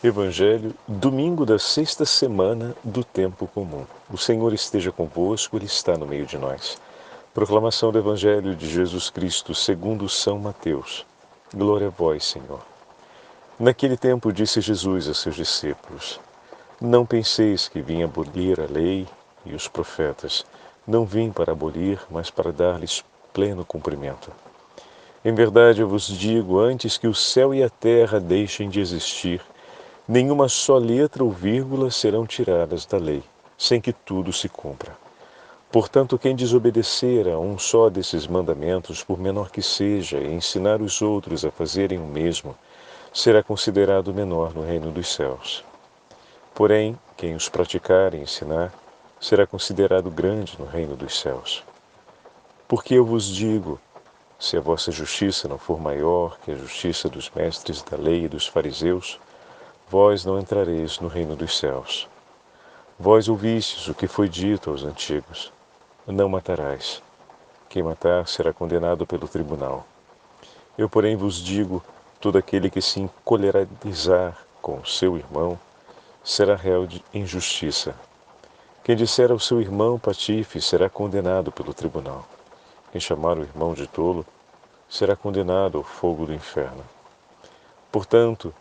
Evangelho, domingo da sexta semana do tempo comum. O Senhor esteja convosco, Ele está no meio de nós. Proclamação do Evangelho de Jesus Cristo segundo São Mateus. Glória a vós, Senhor. Naquele tempo disse Jesus a seus discípulos: Não penseis que vim abolir a lei e os profetas. Não vim para abolir, mas para dar-lhes pleno cumprimento. Em verdade eu vos digo, antes que o céu e a terra deixem de existir, nenhuma só letra ou vírgula serão tiradas da lei, sem que tudo se cumpra. Portanto, quem desobedecer a um só desses mandamentos, por menor que seja, e ensinar os outros a fazerem o mesmo, será considerado menor no reino dos céus. Porém, quem os praticar e ensinar, será considerado grande no reino dos céus. Porque eu vos digo, se a vossa justiça não for maior que a justiça dos mestres da lei e dos fariseus, vós não entrareis no reino dos céus. Vós ouvistes o que foi dito aos antigos: não matarás. Quem matar será condenado pelo tribunal. Eu, porém, vos digo, todo aquele que se encolerizar com seu irmão será réu de injustiça. Quem disser ao seu irmão patife será condenado pelo tribunal. Quem chamar o irmão de tolo será condenado ao fogo do inferno. Portanto,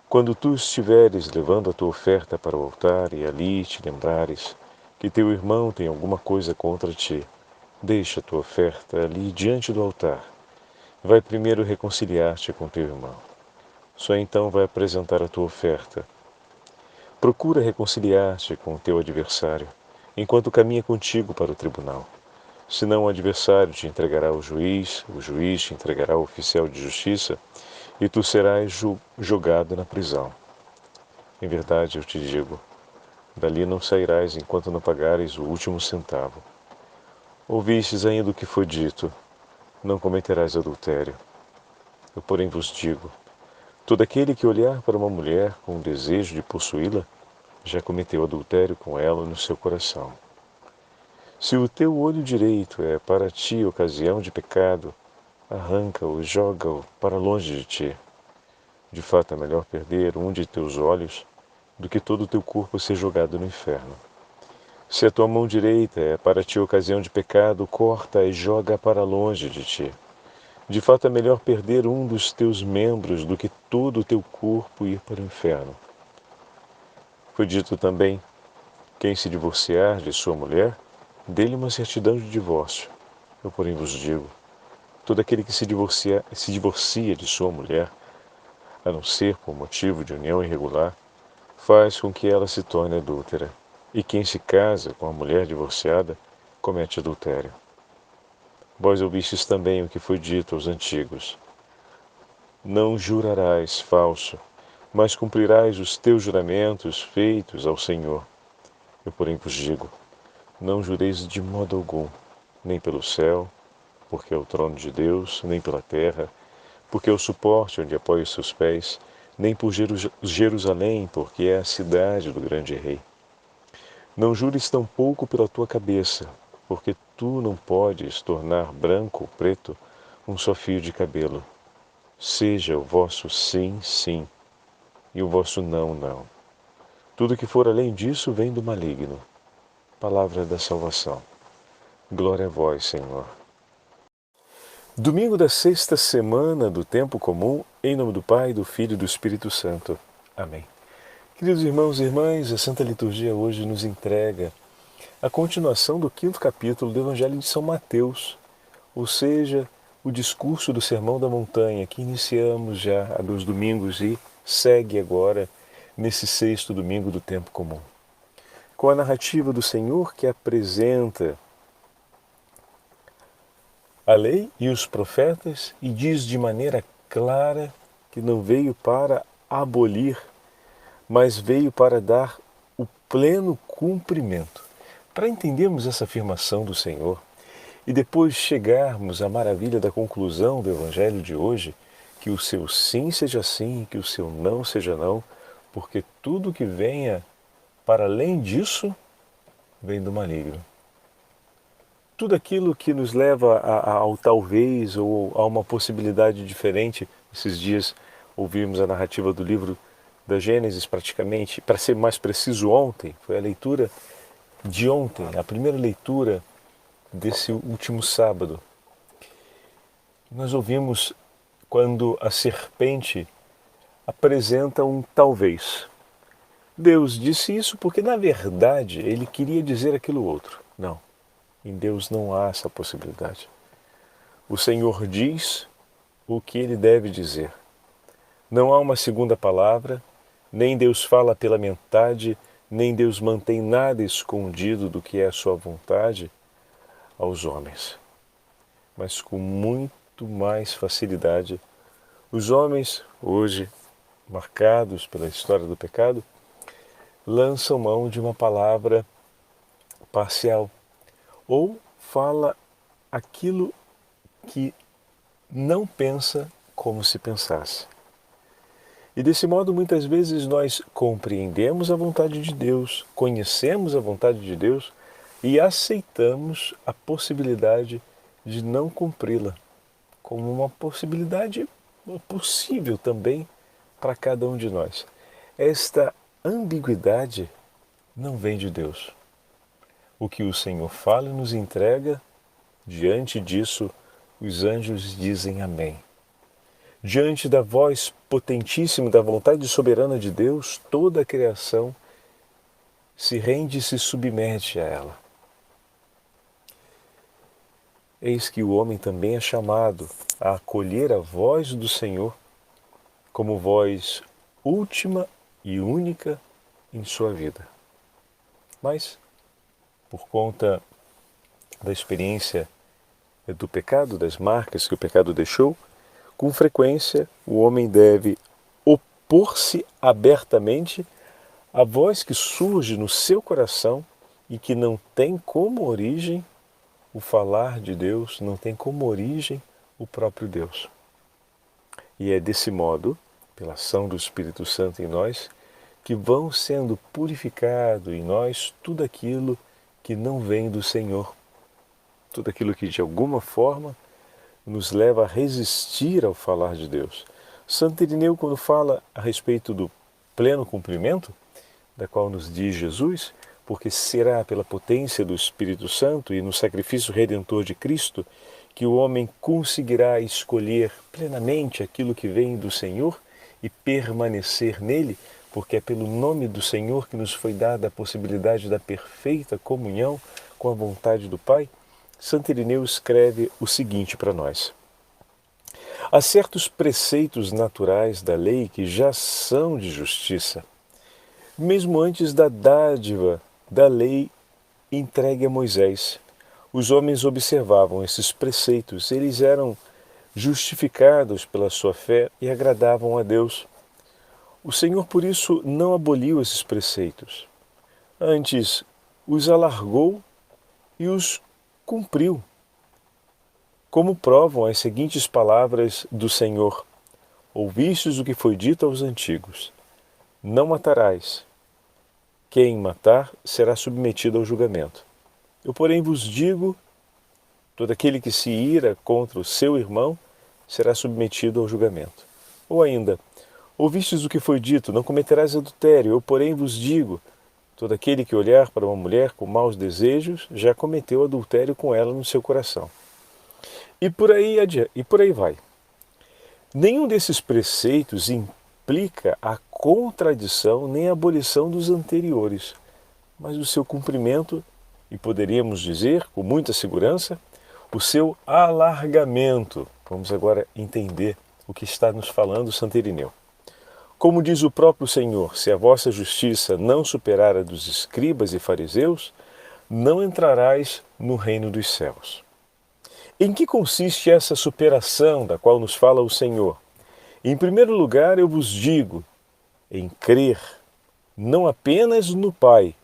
quando tu estiveres levando a tua oferta para o altar e ali te lembrares que teu irmão tem alguma coisa contra ti, deixa a tua oferta ali diante do altar. Vai primeiro reconciliar-te com teu irmão. Só então vai apresentar a tua oferta. Procura reconciliar-te com o teu adversário, enquanto caminha contigo para o tribunal. Senão o adversário te entregará ao juiz, o juiz te entregará ao oficial de justiça, e tu serás jogado na prisão. Em verdade, eu te digo, dali não sairás enquanto não pagares o último centavo. Ouvistes ainda o que foi dito: não cometerás adultério. Eu, porém, vos digo, todo aquele que olhar para uma mulher com o desejo de possuí-la, já cometeu adultério com ela no seu coração. Se o teu olho direito é para ti ocasião de pecado, arranca-o e joga-o para longe de ti. De fato, é melhor perder um de teus olhos do que todo o teu corpo ser jogado no inferno. Se a tua mão direita é para ti ocasião de pecado, corta e joga para longe de ti. De fato, é melhor perder um dos teus membros do que todo o teu corpo ir para o inferno. Foi dito também: quem se divorciar de sua mulher, dê-lhe uma certidão de divórcio. Eu, porém, vos digo, todo aquele que se divorcia de sua mulher, a não ser por motivo de união irregular, faz com que ela se torne adúltera. E quem se casa com a mulher divorciada, comete adultério. Vós ouvistes também o que foi dito aos antigos: não jurarás falso, mas cumprirás os teus juramentos feitos ao Senhor. Eu, porém, vos digo, não jureis de modo algum, nem pelo céu, porque é o trono de Deus, nem pela terra, porque é o suporte onde apoia os seus pés, nem por Jerusalém, porque é a cidade do grande rei. Não jures tampouco pela tua cabeça, porque tu não podes tornar branco ou preto um só fio de cabelo. Seja o vosso sim, sim, e o vosso não, não. Tudo que for além disso vem do maligno. Palavra da salvação. Glória a vós, Senhor. Domingo da sexta semana do tempo comum, em nome do Pai, do Filho e do Espírito Santo. Amém. Queridos irmãos e irmãs, a Santa Liturgia hoje nos entrega a continuação do 5º capítulo do Evangelho de São Mateus, ou seja, o discurso do Sermão da Montanha, que iniciamos já há 2 domingos e segue agora nesse 6º domingo do tempo comum. Com a narrativa do Senhor que apresenta a lei e os profetas e diz de maneira clara que não veio para abolir, mas veio para dar o pleno cumprimento. Para entendermos essa afirmação do Senhor e depois chegarmos à maravilha da conclusão do Evangelho de hoje, que o seu sim seja sim e que o seu não seja não, porque tudo que venha para além disso vem do maligno. Tudo aquilo que nos leva ao talvez ou a uma possibilidade diferente. Esses dias ouvimos a narrativa do livro da Gênesis praticamente, para ser mais preciso ontem, foi a leitura de ontem, a primeira leitura desse último sábado. Nós ouvimos quando a serpente apresenta um talvez. Deus disse isso porque, na verdade, ele queria dizer aquilo outro. Não, em Deus não há essa possibilidade. O Senhor diz o que ele deve dizer. Não há uma segunda palavra, nem Deus fala pela metade, nem Deus mantém nada escondido do que é a sua vontade aos homens. Mas com muito mais facilidade, os homens, hoje marcados pela história do pecado, lançam mão de uma palavra parcial ou fala aquilo que não pensa como se pensasse. E desse modo, muitas vezes, nós compreendemos a vontade de Deus, conhecemos a vontade de Deus e aceitamos a possibilidade de não cumpri-la, como uma possibilidade possível também para cada um de nós. Esta ambiguidade não vem de Deus. O que o Senhor fala e nos entrega, diante disso, os anjos dizem amém. Diante da voz potentíssima, da vontade soberana de Deus, toda a criação se rende e se submete a ela. Eis que o homem também é chamado a acolher a voz do Senhor como voz última e única em sua vida. Mas, por conta da experiência do pecado, das marcas que o pecado deixou, com frequência o homem deve opor-se abertamente à voz que surge no seu coração e que não tem como origem o falar de Deus, não tem como origem o próprio Deus. E é desse modo, pela ação do Espírito Santo em nós, que vão sendo purificado em nós tudo aquilo que não vem do Senhor, tudo aquilo que de alguma forma nos leva a resistir ao falar de Deus. Santo Irineu, quando fala a respeito do pleno cumprimento, da qual nos diz Jesus, porque será pela potência do Espírito Santo e no sacrifício redentor de Cristo que o homem conseguirá escolher plenamente aquilo que vem do Senhor e permanecer nele, porque é pelo nome do Senhor que nos foi dada a possibilidade da perfeita comunhão com a vontade do Pai. Santo Irineu escreve o seguinte para nós: há certos preceitos naturais da lei que já são de justiça, mesmo antes da dádiva da lei entregue a Moisés. Os homens observavam esses preceitos, eles eram justificados pela sua fé e agradavam a Deus. O Senhor, por isso, não aboliu esses preceitos. Antes, os alargou e os cumpriu, como provam as seguintes palavras do Senhor: ouvistes o que foi dito aos antigos: não matarás. Quem matar será submetido ao julgamento. Eu, porém, vos digo, todo aquele que se ira contra o seu irmão será submetido ao julgamento. Ou ainda, ouvistes o que foi dito: não cometerás adultério. Eu, porém, vos digo, todo aquele que olhar para uma mulher com maus desejos já cometeu adultério com ela no seu coração. E por aí vai. Nenhum desses preceitos implica a contradição nem a abolição dos anteriores, mas o seu cumprimento, e poderíamos dizer com muita segurança, o seu alargamento. Vamos agora entender o que está nos falando Santo Irineu. Como diz o próprio Senhor: se a vossa justiça não superar a dos escribas e fariseus, não entrarás no reino dos céus. Em que consiste essa superação da qual nos fala o Senhor? Em primeiro lugar, eu vos digo, em crer, não apenas no Pai,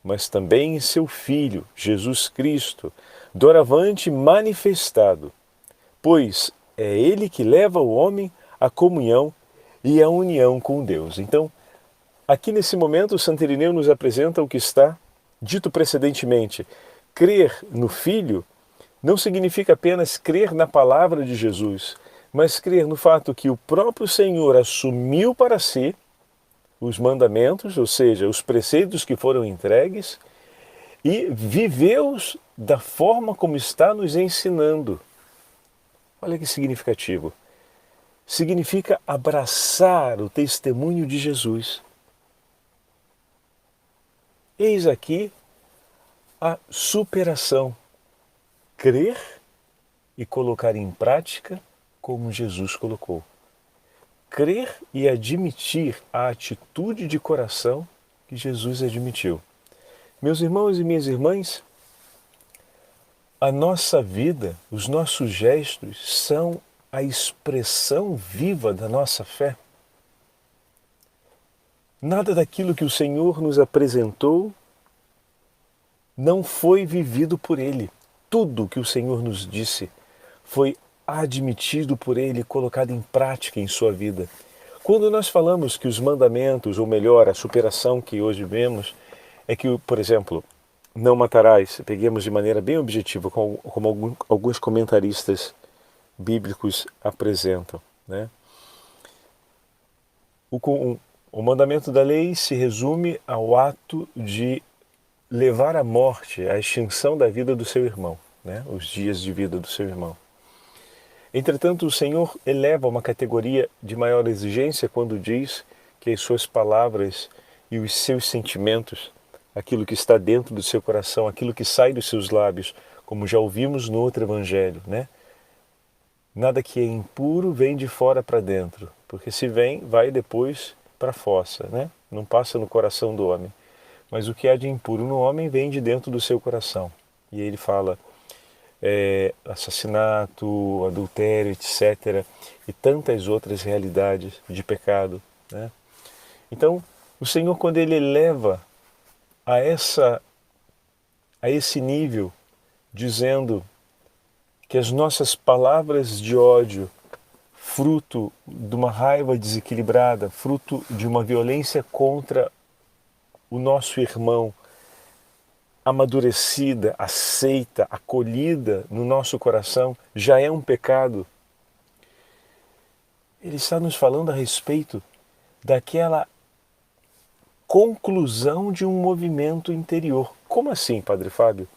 mas também em seu Filho, Jesus Cristo, doravante manifestado, pois é Ele que leva o homem à comunhão e à união com Deus. Então, aqui nesse momento, o Santo Irineu nos apresenta o que está dito precedentemente. Crer no Filho não significa apenas crer na palavra de Jesus, mas crer no fato que o próprio Senhor assumiu para si os mandamentos, ou seja, os preceitos que foram entregues, e vivê-os da forma como está nos ensinando. Olha que significativo. Significa abraçar o testemunho de Jesus. Eis aqui a superação. Crer e colocar em prática como Jesus colocou. Crer e admitir a atitude de coração que Jesus admitiu. Meus irmãos e minhas irmãs, a nossa vida, os nossos gestos são a expressão viva da nossa fé. Nada daquilo que o Senhor nos apresentou não foi vivido por Ele. Tudo que o Senhor nos disse foi admitido por Ele e colocado em prática em sua vida. Quando nós falamos que os mandamentos, ou melhor, a superação que hoje vemos, é que, por exemplo, não matarás, peguemos de maneira bem objetiva, como alguns comentaristas bíblicos apresentam, né? O mandamento da lei se resume ao ato de levar à morte, à extinção da vida do seu irmão, né? Os dias de vida do seu irmão. Entretanto, o Senhor eleva uma categoria de maior exigência quando diz que as suas palavras e os seus sentimentos, aquilo que está dentro do seu coração, aquilo que sai dos seus lábios, como já ouvimos no outro evangelho, né? Nada que é impuro vem de fora para dentro, porque se vem, vai depois para a fossa, né? Não passa no coração do homem. Mas o que há de impuro no homem vem de dentro do seu coração. E ele fala assassinato, adultério, etc. E tantas outras realidades de pecado, né? Então, o Senhor, quando Ele eleva a esse nível, dizendo que as nossas palavras de ódio, fruto de uma raiva desequilibrada, fruto de uma violência contra o nosso irmão, amadurecida, aceita, acolhida no nosso coração, já é um pecado. Ele está nos falando a respeito daquela conclusão de um movimento interior. Como assim, Padre Fábio?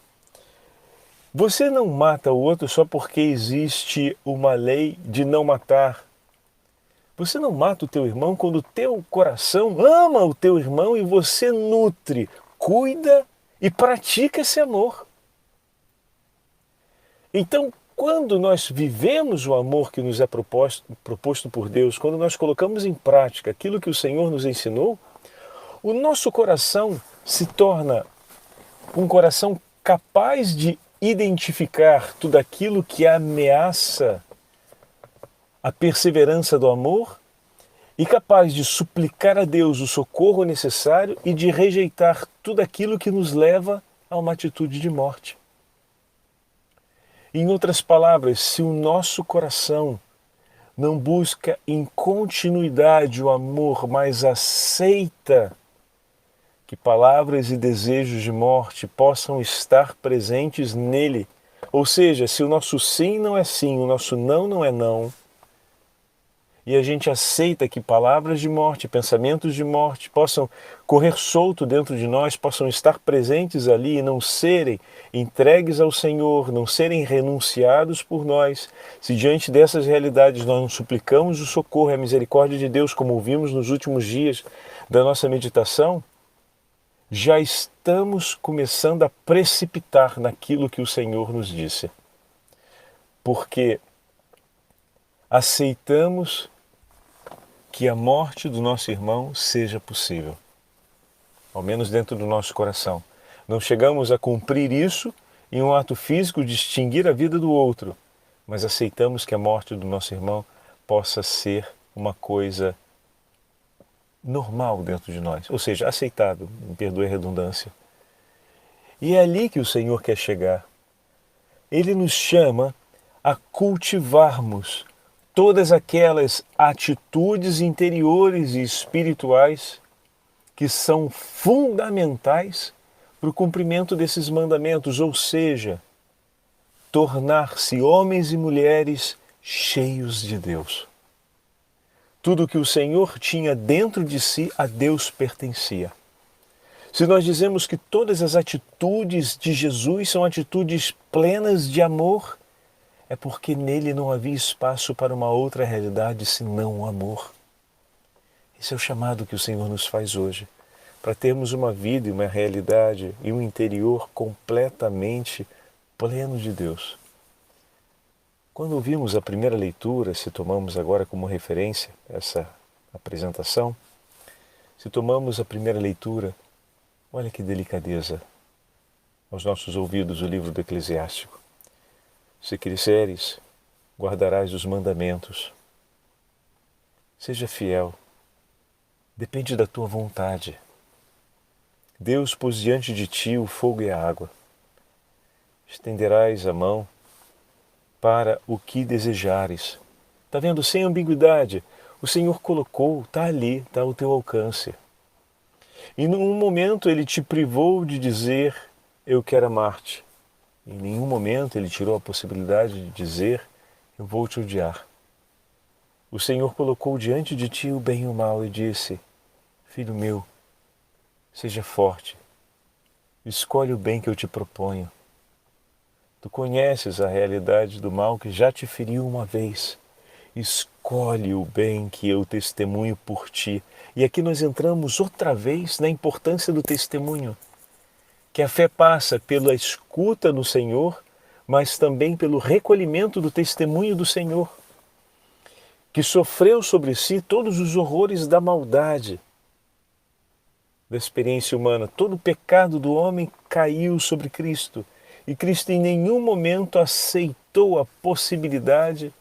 Você não mata o outro só porque existe uma lei de não matar. Você não mata o teu irmão quando o teu coração ama o teu irmão e você nutre, cuida e pratica esse amor. Então, quando nós vivemos o amor que nos é proposto por Deus, quando nós colocamos em prática aquilo que o Senhor nos ensinou, o nosso coração se torna um coração capaz de identificar tudo aquilo que ameaça a perseverança do amor e capaz de suplicar a Deus o socorro necessário e de rejeitar tudo aquilo que nos leva a uma atitude de morte. Em outras palavras, se o nosso coração não busca em continuidade o amor, mas aceita que palavras e desejos de morte possam estar presentes nele, ou seja, se o nosso sim não é sim, o nosso não não é não, e a gente aceita que palavras de morte, pensamentos de morte possam correr solto dentro de nós, possam estar presentes ali e não serem entregues ao Senhor, não serem renunciados por nós, se diante dessas realidades nós não suplicamos o socorro e a misericórdia de Deus, como ouvimos nos últimos dias da nossa meditação, já estamos começando a precipitar naquilo que o Senhor nos disse. Porque aceitamos que a morte do nosso irmão seja possível, ao menos dentro do nosso coração. Não chegamos a cumprir isso em um ato físico de extinguir a vida do outro, mas aceitamos que a morte do nosso irmão possa ser uma coisa normal dentro de nós, ou seja, aceitável, me perdoe a redundância. E é ali que o Senhor quer chegar. Ele nos chama a cultivarmos todas aquelas atitudes interiores e espirituais que são fundamentais para o cumprimento desses mandamentos, ou seja, tornar-se homens e mulheres cheios de Deus. Tudo que o Senhor tinha dentro de si, a Deus pertencia. Se nós dizemos que todas as atitudes de Jesus são atitudes plenas de amor, é porque nele não havia espaço para uma outra realidade senão o amor. Esse é o chamado que o Senhor nos faz hoje, para termos uma vida e uma realidade e um interior completamente pleno de Deus. Quando ouvimos a primeira leitura, se tomamos agora como referência essa apresentação, se tomamos a primeira leitura, olha que delicadeza aos nossos ouvidos o livro do Eclesiástico. Se cresceres, guardarás os mandamentos. Seja fiel. Depende da tua vontade. Deus pôs diante de ti o fogo e a água. Estenderás a mão para o que desejares. Está vendo? Sem ambiguidade. O Senhor colocou, está ali, está ao teu alcance. E num momento Ele te privou de dizer, eu quero amar-te. Em nenhum momento Ele tirou a possibilidade de dizer, eu vou te odiar. O Senhor colocou diante de ti o bem e o mal e disse, filho meu, seja forte, escolhe o bem que eu te proponho. Tu conheces a realidade do mal que já te feriu uma vez. Escolhe o bem que eu testemunho por ti. E aqui nós entramos outra vez na importância do testemunho. Que a fé passa pela escuta no Senhor, mas também pelo recolhimento do testemunho do Senhor, que sofreu sobre si todos os horrores da maldade, da experiência humana. Todo o pecado do homem caiu sobre Cristo, e Cristo em nenhum momento aceitou a possibilidade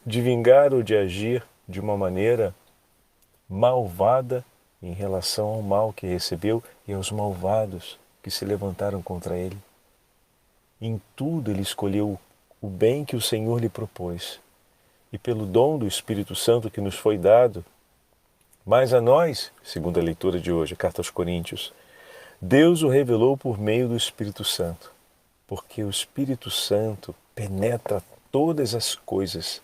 de vingar ou de agir de uma maneira malvada em relação ao mal que recebeu e aos malvados que se levantaram contra ele. Em tudo ele escolheu o bem que o Senhor lhe propôs. E pelo dom do Espírito Santo que nos foi dado, mas a nós, segundo a leitura de hoje, Carta aos Coríntios, Deus o revelou por meio do Espírito Santo, porque o Espírito Santo penetra todas as coisas,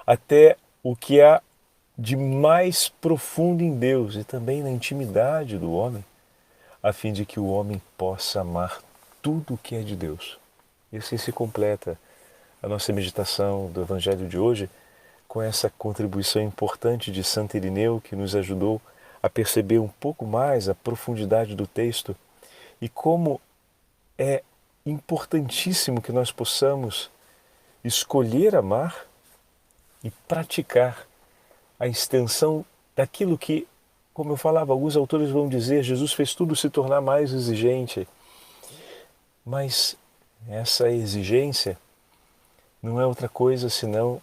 até o que há de mais profundo em Deus e também na intimidade do homem, a fim de que o homem possa amar tudo o que é de Deus. E assim se completa a nossa meditação do Evangelho de hoje com essa contribuição importante de Santo Irineu, que nos ajudou a perceber um pouco mais a profundidade do texto e como é importantíssimo que nós possamos escolher amar e praticar a extensão daquilo que, como eu falava, alguns autores vão dizer, Jesus fez tudo se tornar mais exigente. Mas essa exigência não é outra coisa senão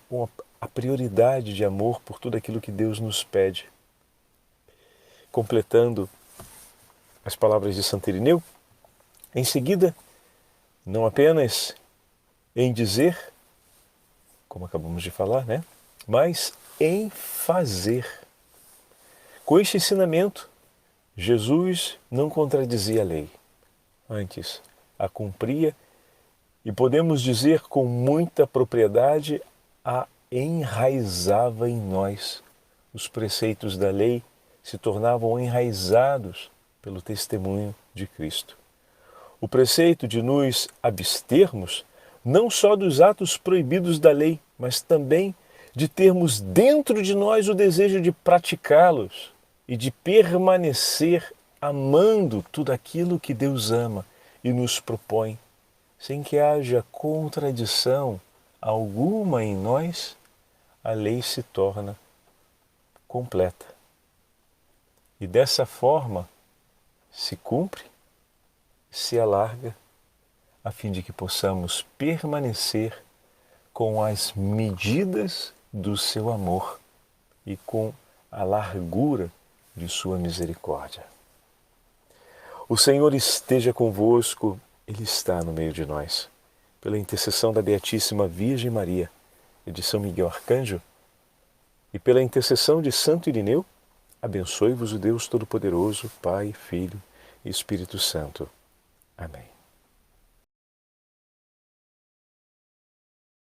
a prioridade de amor por tudo aquilo que Deus nos pede. Completando as palavras de Santo Irineu, em seguida, não apenas em dizer, como acabamos de falar, né? Mas em fazer. Com este ensinamento, Jesus não contradizia a lei, antes a cumpria e podemos dizer com muita propriedade, a enraizava em nós. Os preceitos da lei se tornavam enraizados pelo testemunho de Cristo. O preceito de nos abstermos não só dos atos proibidos da lei, mas também de termos dentro de nós o desejo de praticá-los e de permanecer amando tudo aquilo que Deus ama e nos propõe, sem que haja contradição alguma em nós, a lei se torna completa. E dessa forma se cumpre, se alarga, a fim de que possamos permanecer com as medidas do seu amor e com a largura de sua misericórdia. O Senhor esteja convosco, Ele está no meio de nós. Pela intercessão da Beatíssima Virgem Maria e de São Miguel Arcanjo, e pela intercessão de Santo Irineu, abençoe-vos o Deus Todo-Poderoso, Pai, Filho e Espírito Santo. Amém.